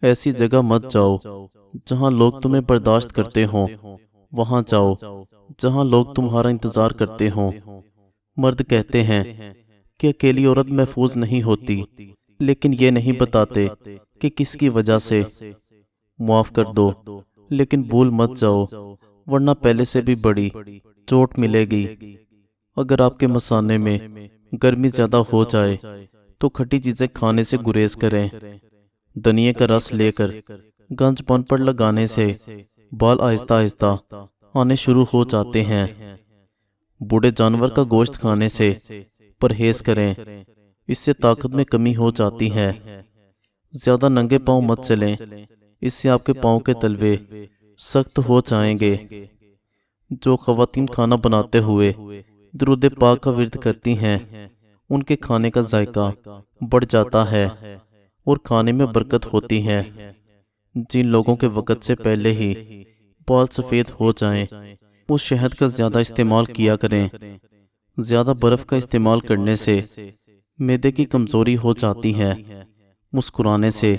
ایسی جگہ مت جاؤ جہاں لوگ تمہیں برداشت کرتے ہوں، وہاں جاؤ جہاں لوگ تمہارا انتظار کرتے ہوں۔ مرد کہتے ہیں کہ اکیلی عورت محفوظ نہیں ہوتی، لیکن یہ نہیں بتاتے کہ کس کی وجہ سے۔ معاف کر دو، لیکن بھول مت جاؤ، ورنہ پہلے سے بھی بڑی چوٹ ملے گی۔ اگر آپ کے مثانے میں گرمی زیادہ ہو جائے تو کھٹی چیزیں کھانے سے گریز کریں۔ دھنیے کا رس لے کر گنج پن پر لگانے سے بال آہستہ آہستہ آنے شروع ہو جاتے ہیں۔ بوڑھے جانور کا گوشت کھانے سے پرہیز کریں، اس سے طاقت میں کمی ہو جاتی ہے۔ زیادہ ننگے پاؤں مت چلیں، اس سے آپ کے پاؤں کے تلوے سخت ہو جائیں گے۔ جو خواتین کھانا بناتے ہوئے درود پاک کا ورد کرتی ہیں، ان کے کھانے کا ذائقہ بڑھ جاتا ہے اور کھانے میں برکت ہوتی ہے۔ جن لوگوں کے وقت سے پہلے ہی بال سفید ہو جائیں وہ شہد کا زیادہ استعمال کیا کریں۔ زیادہ برف کا استعمال کرنے سے معدے کی کمزوری ہو جاتی ہے۔ مسکرانے سے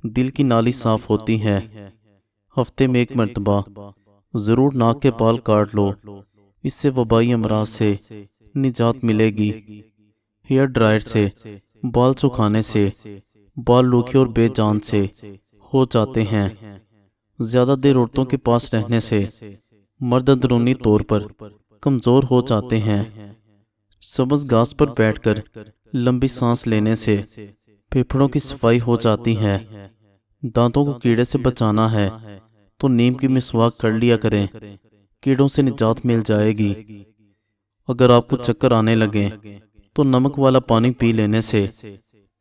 دل کی نالی صاف ہوتی ہے۔ ہفتے میں ایک مرتبہ ضرور ناک کے بال کاٹ لو، اس سے وبائی امراض سے نجات ملے گی۔ ہیئر ڈرائر سے بال سکھانے سے بال روکھے اور بے جان سے ہو جاتے ہیں۔ زیادہ دیر عورتوں کے پاس رہنے سے مرد اندرونی طور پر کمزور ہو جاتے ہیں۔ سبز گھاس پر بیٹھ کر لمبی سانس لینے سے پھیپھڑوں کی صفائی ہو جاتی ہے۔ دانتوں کو کیڑے سے بچانا ہے تو نیم کی مسواک کر لیا کریں، کیڑوں سے نجات مل جائے گی۔ اگر آپ کو چکر آنے لگیں تو نمک والا پانی پی لینے سے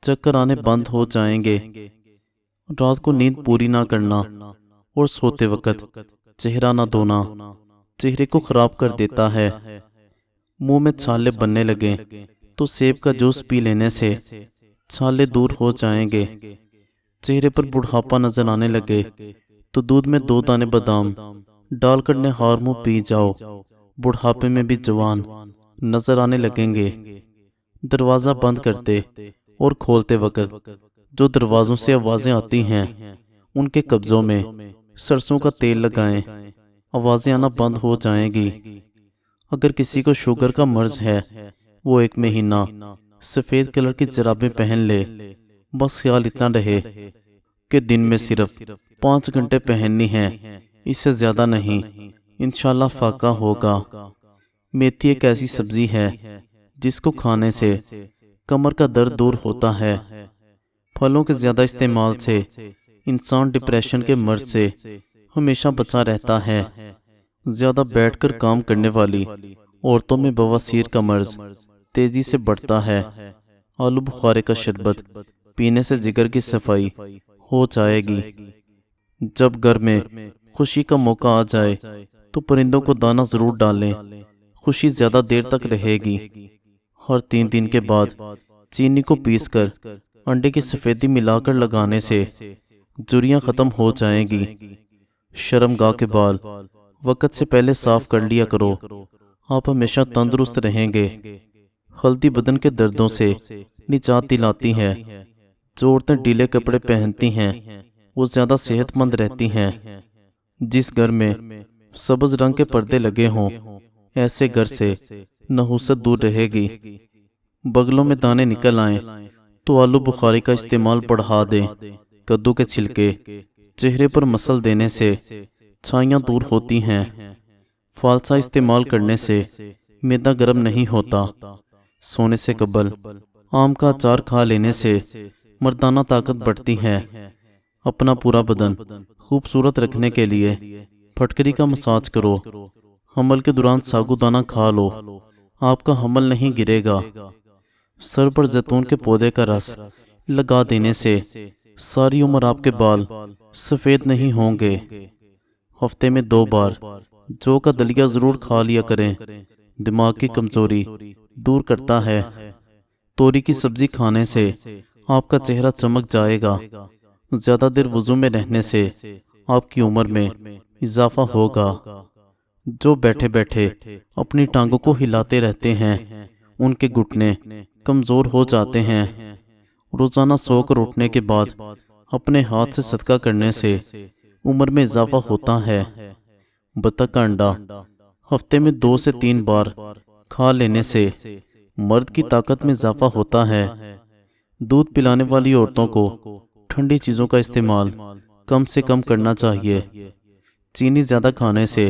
چکر آنے بند ہو جائیں گے۔ رات کو نیند پوری نہ کرنا اور سوتے وقت چہرہ نہ دھونا چہرے کو خراب کر دیتا ہے۔ منہ میں چھالے بننے لگیں تو سیب کا جوس پی لینے سے چھالے دور ہو جائیں گے۔ چہرے پر بڑھاپا نظر آنے لگے تو دودھ میں 2 دانے بادام ڈال کر نہار منہ پی جاؤ، بڑھاپے میں بھی جوان نظر آنے لگیں گے۔ دروازہ بند کرتے اور کھولتے وقت جو دروازوں سے آوازیں آتی ہیں ان کے قبضوں میں سرسوں کا تیل لگائیں، آوازیں آنا بند ہو جائیں گی۔ اگر کسی کو شوگر کا مرض ہے وہ 1 مہینہ سفید کلر کی جرابیں پہن لے، بس خیال اتنا رہے کہ دن میں صرف 5 گھنٹے پہننی ہیں، اس سے زیادہ نہیں، انشاءاللہ فاقہ ہوگا۔ میتھی ایک ایسی سبزی ہے جس کو کھانے سے کمر کا درد دور ہوتا ہے۔ پھلوں کے زیادہ استعمال سے انسان ڈپریشن کے مرض سے ہمیشہ بچا رہتا ہے۔ زیادہ بیٹھ کر کام کرنے والی عورتوں میں بواسیر کا مرض تیزی سے بڑھتا ہے۔ آلو بخارے کا شربت پینے سے جگر کی صفائی ہو جائے گی۔ جب گھر میں خوشی کا موقع آ جائے تو پرندوں کو دانہ ضرور ڈالیں، خوشی زیادہ دیر تک رہے گی۔ ہر 3 دن کے بعد چینی کو پیس کر انڈے کی سفیدی ملا کر لگانے سے جریاں ختم ہو جائیں گی۔ شرمگاہ کے بال وقت سے پہلے صاف کر لیا کرو، آپ ہمیشہ تندرست رہیں گے۔ ہلدی بدن کے دردوں سے نجات دلاتی ہے۔ جو عورتیں ڈھیلے کپڑے پہنتی ہیں وہ زیادہ صحت مند رہتی ہیں۔ جس گھر میں سبز رنگ کے پردے لگے ہوں ایسے گھر سے نحوست دور رہے گی۔ بغلوں میں دانے نکل آئیں تو آلو بخاری کا استعمال بڑھا دیں۔ کدو کے چھلکے چہرے پر مسل دینے سے چھائیاں دور ہوتی ہیں۔ فالسا استعمال کرنے سے معدہ گرم نہیں ہوتا۔ سونے سے قبل آم کا اچار کھا لینے سے مردانہ طاقت بڑھتی ہے۔ اپنا پورا بدن خوبصورت رکھنے کے لیے پھٹکری کا مساج کرو۔ حمل کے دوران ساگو دانہ کھا لو، آپ کا حمل نہیں گرے گا۔ سر پر زیتون کے پودے کا رس لگا دینے سے ساری عمر آپ کے بال سفید نہیں ہوں گے۔ ہفتے میں 2 بار جو کا دلیا ضرور کھا لیا کریں، دماغ کی کمزوری دور کرتا ہے۔ توری کی سبزی کھانے سے آپ کا چہرہ چمک جائے گا۔ زیادہ دیر وضو میں رہنے سے آپ کی عمر میں اضافہ ہوگا۔ جو بیٹھے بیٹھے اپنی ٹانگوں کو ہلاتے رہتے ہیں ان کے گھٹنے کمزور ہو جاتے ہیں۔ روزانہ سو کر اٹھنے کے بعد اپنے ہاتھ سے صدقہ کرنے سے عمر میں اضافہ ہوتا ہے۔ بطخ کا انڈا ہفتے میں 2 سے 3 بار کھا لینے سے مرد کی طاقت میں اضافہ ہوتا ہے۔ دودھ پلانے والی عورتوں کو ٹھنڈی چیزوں کا استعمال کم سے کم کرنا چاہیے۔ چینی زیادہ کھانے سے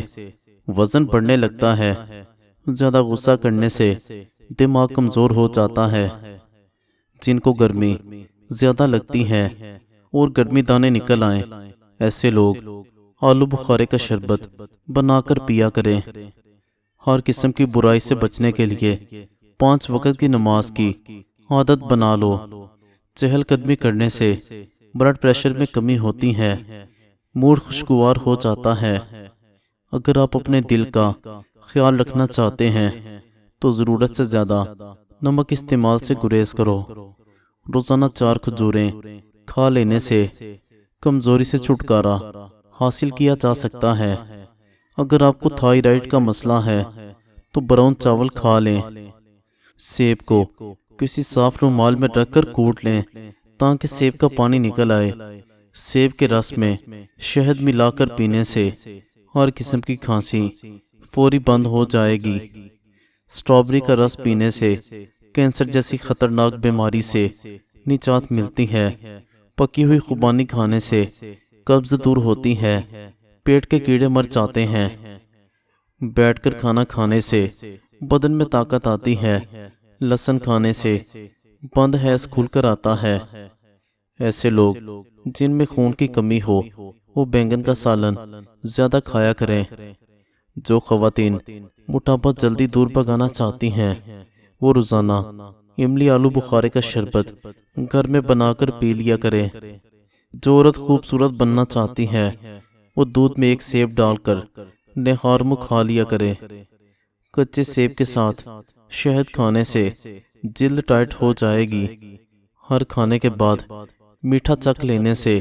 وزن بڑھنے لگتا ہے۔ زیادہ غصہ کرنے سے دماغ کمزور ہو جاتا ہے۔ جن کو گرمی زیادہ لگتی ہے اور گرمی دانے نکل آئیں، ایسے لوگ آلو بخارے کا شربت بنا کر پیا کریں۔ ہر قسم کی برائی سے بچنے کے لیے 5 وقت کی نماز کی عادت بنا لو۔ چہل قدمی کرنے سے بلڈ پریشر میں کمی ہوتی ہے، موڈ خوشگوار ہو جاتا ہے۔ اگر آپ اپنے دل کا خیال رکھنا چاہتے ہیں تو ضرورت سے زیادہ نمک استعمال سے گریز کرو۔ روزانہ 4 کھجوریں کھا لینے سے کمزوری سے چھٹکارا حاصل کیا جا سکتا ہے۔ اگر آپ کو تھائرائیڈ کا مسئلہ ہے تو براؤن چاول کھا لیں۔ سیب کو کسی صاف رومال میں رکھ کر کوٹ لیں تاکہ سیب کا پانی نکل آئے۔ سیب کے رس میں شہد ملا کر پینے سے ہر قسم کی کھانسی فوری بند ہو جائے گی۔ اسٹرابری کا رس پینے سے کینسر جیسی خطرناک بیماری سے نجات ملتی ہے۔ پکی ہوئی خوبانی کھانے سے قبض دور ہوتی ہے، پیٹ کے کیڑے مر جاتے ہیں۔ بیٹھ کر کھانا کھانے سے بدن میں طاقت آتی ہے۔ لہسن کھانے سے بند حیض کھل کر آتا ہے۔ ایسے لوگ جن میں خون کی کمی ہو وہ بینگن کا سالن زیادہ کھایا کریں۔ جو خواتین موٹاپا جلدی دور بھگانا چاہتی ہیں وہ روزانہ املی آلو بخارے کا شربت گھر میں بنا کر پی لیا کریں۔ جو عورت خوبصورت بننا چاہتی ہے وہ دودھ میں 1 سیب ڈال کر نہار منہ کھا لیا کرے۔ کچے سیب کے ساتھ شہد کھانے سے جلد ٹائٹ ہو جائے گی۔ ہر کھانے کے بعد میٹھا چکھ لینے سے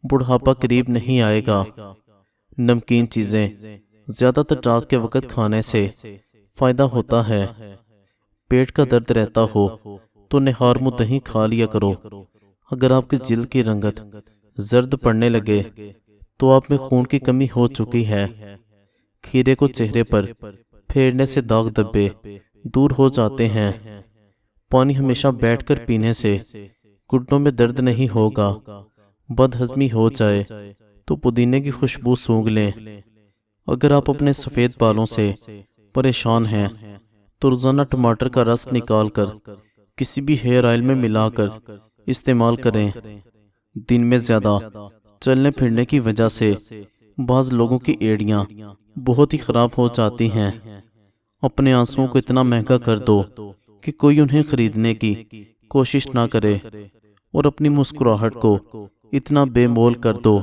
بڑھاپا قریب نہیں آئے گا۔ نمکین چیزیں زیادہ تر رات کے وقت کھانے سے فائدہ ہوتا ہے۔ پیٹ کا درد رہتا ہو تو نہار منہ دہی کھا لیا کرو۔ اگر آپ کی جلد کی رنگت زرد پڑنے لگے تو آپ میں خون کی کمی ہو چکی ہے۔ کھیرے کو چہرے پر پھیرنے سے داغ دھبے دور ہو جاتے ہیں۔ پانی ہمیشہ بیٹھ کر پینے سے گھٹنوں میں درد نہیں ہوگا۔ بد ہضمی ہو جائے تو پودینے کی خوشبو سونگھ لیں۔ اگر آپ اپنے سفید بالوں سے پریشان ہیں تو روزانہ ٹماٹر کا رس نکال کر کسی بھی ہیئر آئل میں ملا کر استعمال کریں۔ دن میں زیادہ چلنے پھرنے کی وجہ سے بعض لوگوں کی ایڑیاں بہت ہی خراب ہو جاتی ہیں۔ اپنے آنسوؤں کو اتنا مہنگا کر دو کہ کوئی انہیں خریدنے کی کوشش نہ کرے، اور اپنی مسکراہٹ کو اتنا بے مول کر دو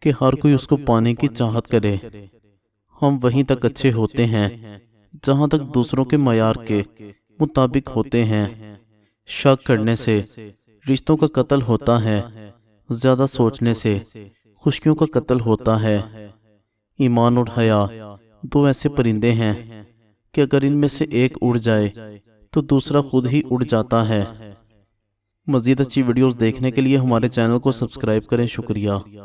کہ ہر کوئی اس کو پانے کی چاہت کرے۔ ہم وہیں تک اچھے ہوتے ہیں جہاں تک دوسروں کے معیار کے مطابق ہوتے ہیں۔ شک کرنے سے رشتوں کا قتل ہوتا ہے، زیادہ سوچنے سے خوشیوں کا قتل ہوتا ہے۔ ایمان اور حیا 2 ایسے پرندے ہیں کہ اگر ان میں سے ایک اڑ جائے تو دوسرا خود ہی اڑ جاتا ہے۔ مزید اچھی ویڈیوز دیکھنے کے لیے ہمارے چینل کو سبسکرائب کریں۔ شکریہ۔